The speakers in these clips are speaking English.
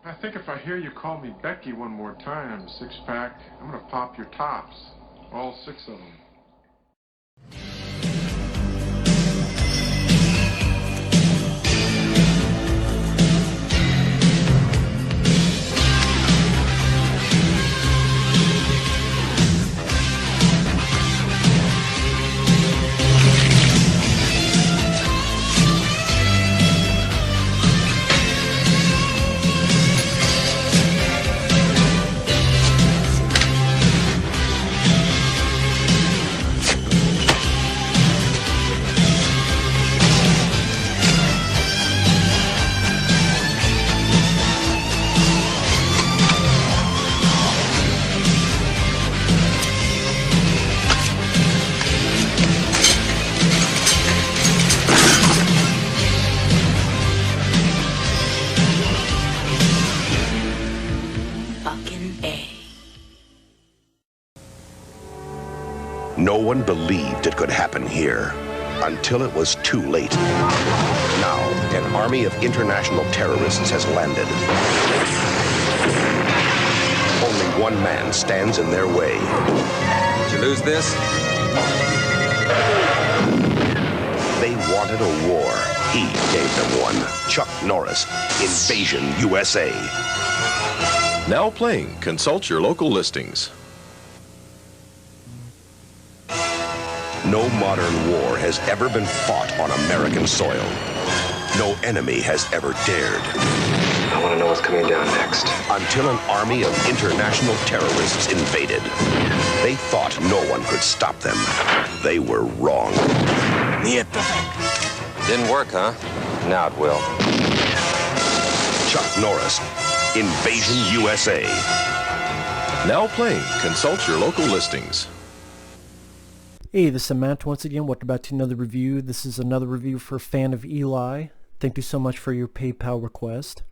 I think if I hear you call me Becky one more time, six-pack, I'm gonna pop your tops. All six of them. No one believed it could happen here until it was too late. Now, an army of international terrorists has landed. Only one man stands in their way. Did you lose this? They wanted a war. He gave them one. Chuck Norris, Invasion USA. Now playing. Consult your local listings. No modern war has ever been fought on American soil. No enemy has ever dared. I want to know what's coming down next. Until an army of international terrorists invaded. They thought no one could stop them. They were wrong. Didn't work, huh? Now it will. Chuck Norris, Invasion USA. Now playing. Consult your local listings. Hey, this is Matt once again. Welcome back to another review. This is another review for Fan of Eli. Thank you so much for your PayPal request.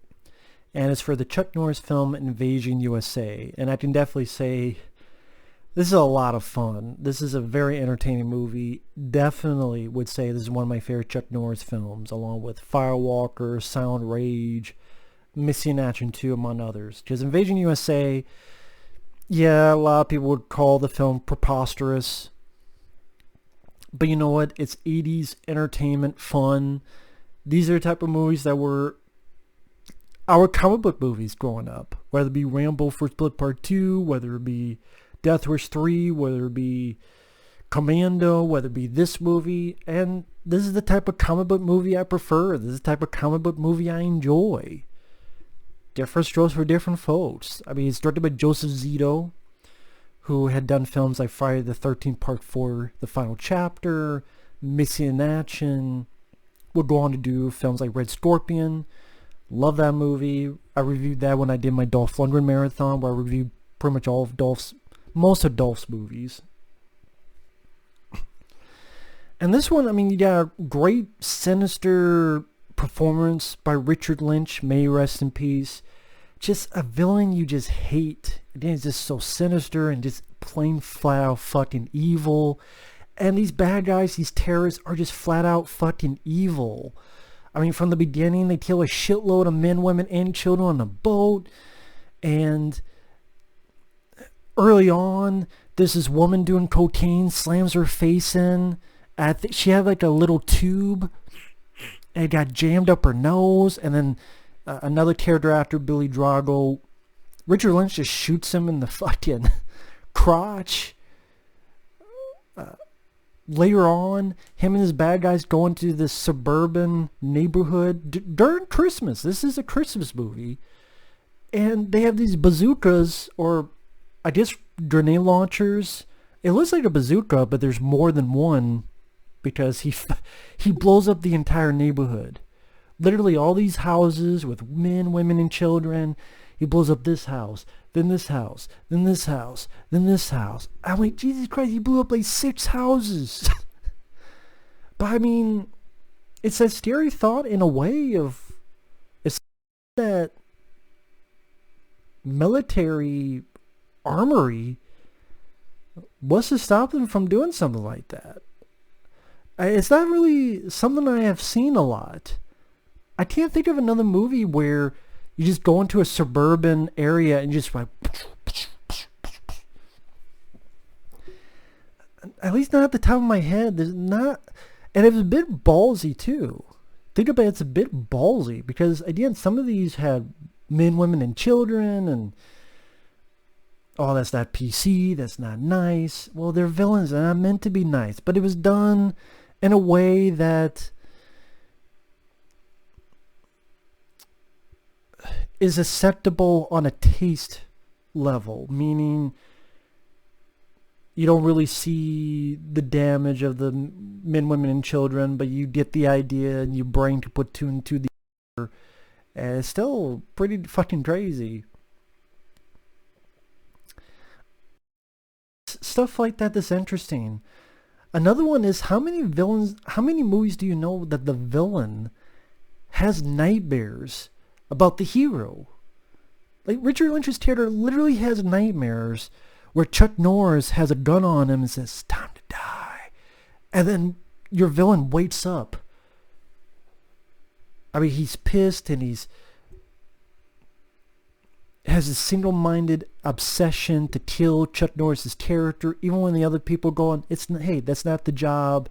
And it's for the Chuck Norris film Invasion USA. And I can definitely say this is a lot of fun. This is a very entertaining movie. Definitely would say this is one of my favorite Chuck Norris films, along with Firewalker, Silent Rage, Missing in Action 2, among others. Because Invasion USA, yeah, a lot of people would call the film preposterous. But you know what? It's 80s entertainment, fun. These are the type of movies that were our comic book movies growing up. Whether it be Rambo First Blood Part 2, whether it be Death Wish 3, whether it be Commando, whether it be this movie. And this is the type of comic book movie I prefer. This is the type of comic book movie I enjoy. Different strokes for different folks. I mean, it's directed by Joseph Zito, who had done films like Friday the 13th Part 4, The Final Chapter, Missing in Action, would go on to do films like Red Scorpion. Love that movie. I reviewed that when I did my Dolph Lundgren marathon, where I reviewed pretty much all of most of Dolph's movies. And this one, I mean, you got a great sinister performance by Richard Lynch, may he rest in peace. Just a villain you just hate. Again, he's just so sinister and just plain flat out fucking evil. And these bad guys, these terrorists, are just flat out fucking evil. I mean, from the beginning, they kill a shitload of men, women, and children on a boat. And early on, there's this woman doing cocaine, slams her face in. I think she had like a little tube, and it got jammed up her nose. And then another character after Billy Drago, Richard Lynch just shoots him in the fucking crotch. Later on, him and his bad guys go into this suburban neighborhood during Christmas. This is a Christmas movie. And they have these bazookas, or I guess grenade launchers. It looks like a bazooka, but there's more than one, because he blows up the entire neighborhood. Literally all these houses with men, women, and children. He blows up this house, then this house, then this house, then this house. I'm like, Jesus Christ, he blew up like 6 houses. But I mean, it's that scary thought in a way of, it's that military armory. What's to stop them from doing something like that? It's not really something I have seen a lot. I can't think of another movie where You just go into a suburban area and just like, at least not at the top of my head. There's not, and it was a bit ballsy too. Think about it, it's a bit ballsy because again, some of these had men, women, and children, and oh, that's not PC, that's not nice. Well, they're villains, they're not meant to be nice, but it was done in a way that is acceptable on a taste level, meaning you don't really see the damage of the men, women, and children, but you get the idea and your brain can put two and two together, and it's still pretty fucking crazy. Stuff like that is interesting. Another one is how many movies do you know that the villain has nightmares about the hero? Like Richard Lynch's Terror literally has nightmares where Chuck Norris has a gun on him and says, "Time to die." And then your villain wakes up. I mean, he's pissed and has a single-minded obsession to kill Chuck Norris's character, even when the other people go on, hey, that's not the job.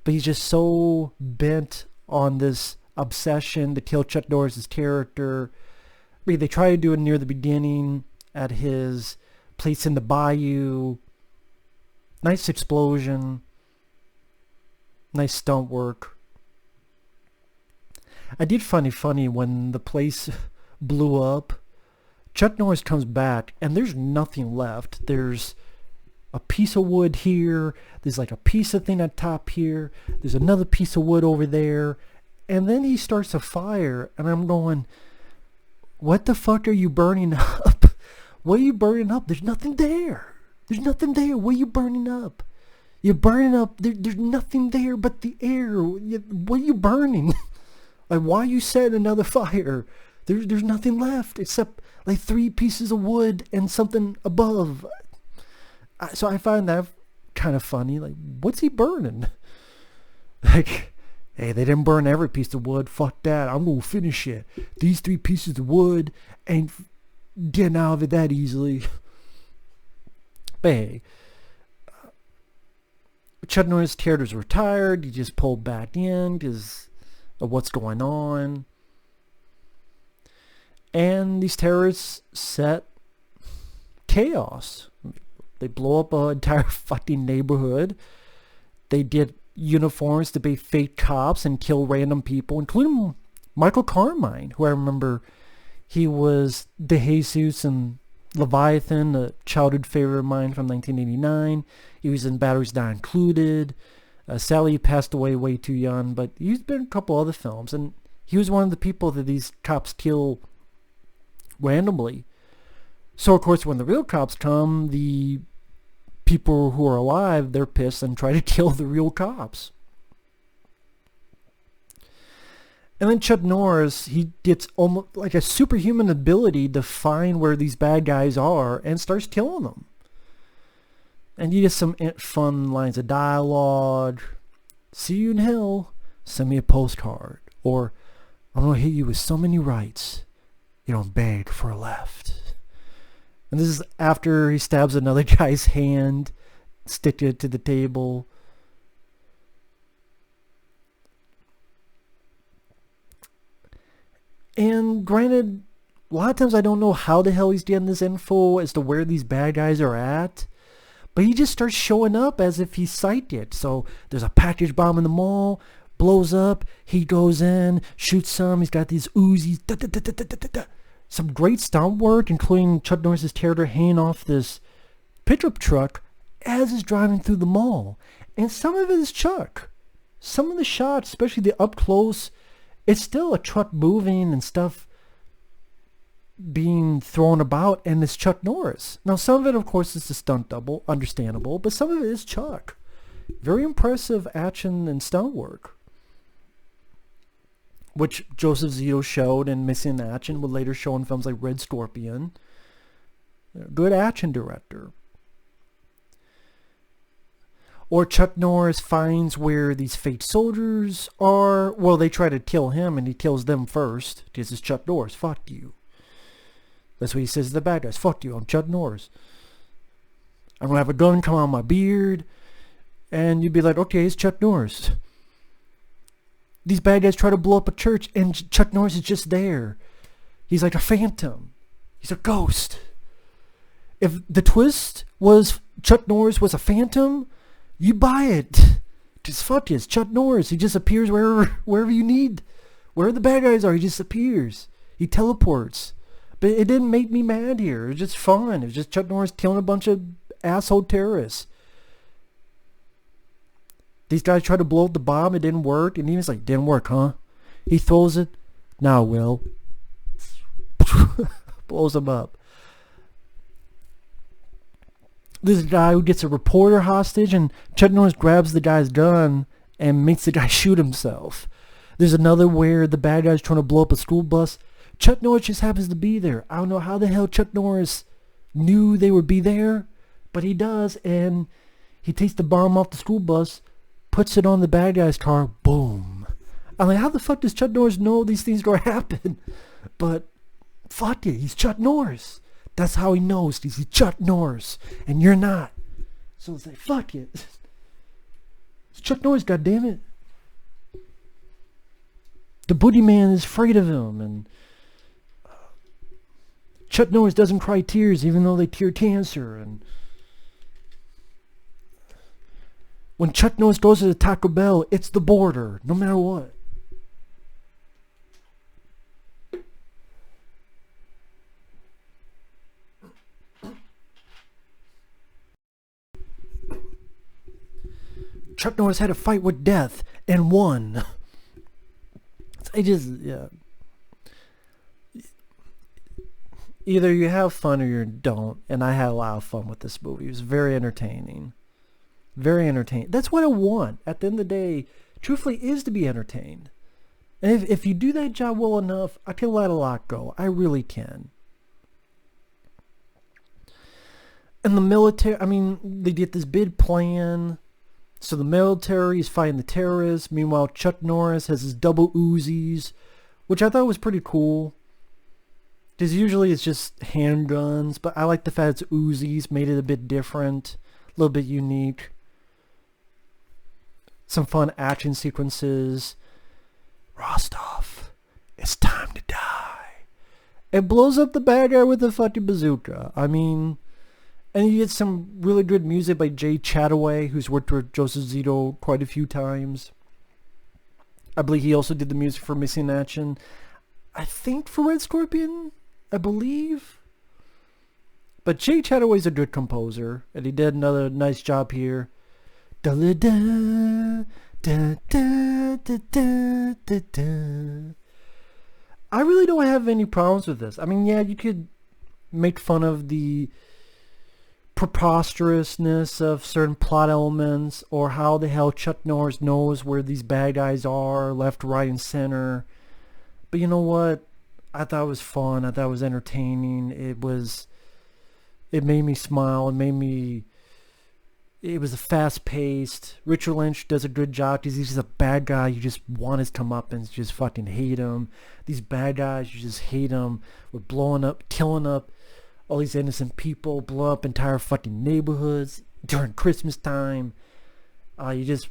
But he's just so bent on this obsession to kill Chuck Norris's character. I mean, they try to do it near the beginning at his place in the bayou. Nice explosion. Nice stunt work. I did find it funny when the place blew up. Chuck Norris comes back and there's nothing left. There's a piece of wood here. There's like a piece of thing at top here. There's another piece of wood over there. And then he starts a fire and I'm going, what the fuck are you burning up? What are you burning up? There's nothing there. There's nothing there. What are you burning up? You're burning up. There's nothing there but the air. What are you burning? Like, why you set another fire? There's nothing left except like 3 pieces of wood and something above. So I find that kind of funny. Like, what's he burning? Like, hey, they didn't burn every piece of wood. Fuck that. I'm going to finish it. These 3 pieces of wood ain't getting out of it that easily. But hey, Chuck Norris' character's retired. He just pulled back in because of what's going on. And these terrorists set chaos. They blow up an entire fucking neighborhood. They did uniforms to be fake cops and kill random people, including Michael Carmine, who I remember he was De Jesus in Leviathan, a childhood favorite of mine from 1989. He was in Batteries Not Included. Sally passed away way too young, but he's been in a couple other films, and he was one of the people that these cops kill randomly. So of course when the real cops come, the people who are alive, they're pissed and try to kill the real cops. And then Chuck Norris, he gets almost like a superhuman ability to find where these bad guys are and starts killing them. And you get some fun lines of dialogue. See you in hell. Send me a postcard. Or I'm going to hit you with so many rights you don't beg for a left. And this is after he stabs another guy's hand, stick it to the table. And granted, a lot of times I don't know how the hell he's getting this info as to where these bad guys are at. But he just starts showing up as if he's psychic. So there's a package bomb in the mall, blows up, he goes in, shoots some, he's got these Uzis, some great stunt work, including Chuck Norris's character hanging off this pickup truck as he's driving through the mall. And some of it is Chuck. Some of the shots, especially the up close, it's still a truck moving and stuff being thrown about, and it's Chuck Norris. Now some of it of course is the stunt double, understandable, but some of it is Chuck. Very impressive action and stunt work, which Joseph Zito showed in Missing in Action, would later show in films like Red Scorpion. Good action director. Or Chuck Norris finds where these fake soldiers are. Well, they try to kill him and he kills them first because it's Chuck Norris. Fuck you. That's what he says to the bad guys. Fuck you, I'm Chuck Norris. I'm gonna have a gun come out of my beard. And you'd be like, okay, it's Chuck Norris. These bad guys try to blow up a church and Chuck Norris is just there. He's like a phantom. He's a ghost. If the twist was Chuck Norris was a phantom, you buy it. Just fuck it, it's Chuck Norris. He just appears wherever you need. Wherever the bad guys are, he just appears. He teleports. But it didn't make me mad here. It was just fun. It was just Chuck Norris killing a bunch of asshole terrorists. These guys tried to blow up the bomb. It didn't work. And he was like, didn't work, huh? He throws it. Now it will. Blows him up. This guy who gets a reporter hostage, and Chuck Norris grabs the guy's gun and makes the guy shoot himself. There's another where the bad guy's trying to blow up a school bus. Chuck Norris just happens to be there. I don't know how the hell Chuck Norris knew they would be there, but he does, and he takes the bomb off the school bus, puts it on the bad guy's car, boom. I'm like, how the fuck does Chuck Norris know these things are going to happen? But fuck it, he's Chuck Norris. That's how he knows. He's Chuck Norris, and you're not. So it's like, fuck it. It's Chuck Norris, goddammit. The boogeyman is afraid of him, and Chuck Norris doesn't cry tears even though they cure cancer. And when Chuck Norris goes to the Taco Bell, it's the border, no matter what. Chuck Norris had a fight with death and won. I just, yeah. Either you have fun or you don't. And I had a lot of fun with this movie. It was very entertaining. Very entertaining. That's what I want. At the end of the day, truthfully, is to be entertained. And if you do that job well enough, I can let a lot go. I really can. And the military, I mean, they get this big plan. So the military is fighting the terrorists. Meanwhile, Chuck Norris has his double Uzis, which I thought was pretty cool. Because usually it's just handguns, but I like the fact it's Uzis, made it a bit different, a little bit unique. Some fun action sequences. Rostov, it's time to die. It blows up the bad guy with a fucking bazooka. I mean, and you get some really good music by Jay Chataway, who's worked with Joseph Zito quite a few times. I believe he also did the music for Missing in Action. I think for Red Scorpion, I believe. But Jay Chataway's a good composer, and he did another nice job here. Da da da da da da da da. I really don't have any problems with this. I mean, yeah, you could make fun of the preposterousness of certain plot elements, or how the hell Chuck Norris knows where these bad guys are, left, right, and center. But you know what? I thought it was fun. I thought it was entertaining. It made me smile. It was fast-paced. Richard Lynch does a good job because he's just a bad guy. You just want his comeuppance. You just fucking hate him. These bad guys, you just hate them. We're blowing up, killing up all these innocent people, blow up entire fucking neighborhoods during Christmas time. It's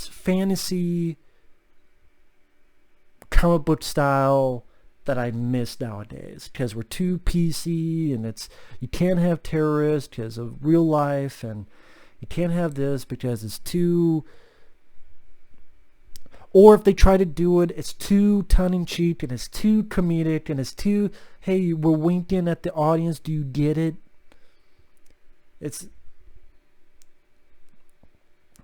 fantasy, comic book style that I miss nowadays, because we're too PC, and you can't have terrorists because of real life, and you can't have this because it's too, or if they try to do it, it's too tongue-in-cheek, and it's too comedic, and it's too, hey, we're winking at the audience, do you get it? That's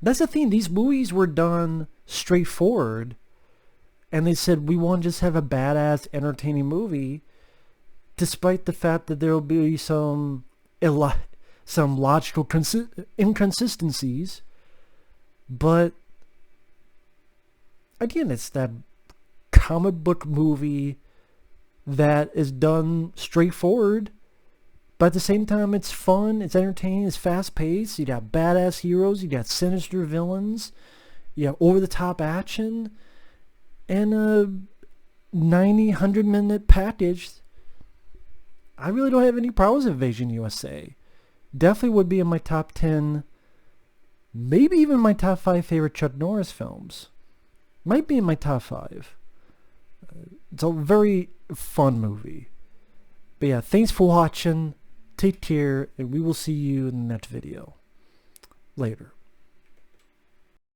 the thing, these movies were done straightforward, and they said, we want to just have a badass, entertaining movie, despite the fact that there will be some logical inconsistencies, but again, it's that comic book movie that is done straightforward, but at the same time it's fun, it's entertaining, it's fast-paced. You got badass heroes, you got sinister villains, you got over-the-top action, and a 100-minute package I really don't have any problems with Avenging USA. Definitely would be in my top 10, maybe even my top 5 favorite Chuck Norris films. Might be in my top 5. It's a very fun movie. But yeah, thanks for watching. Take care, and we will see you in the next video. Later.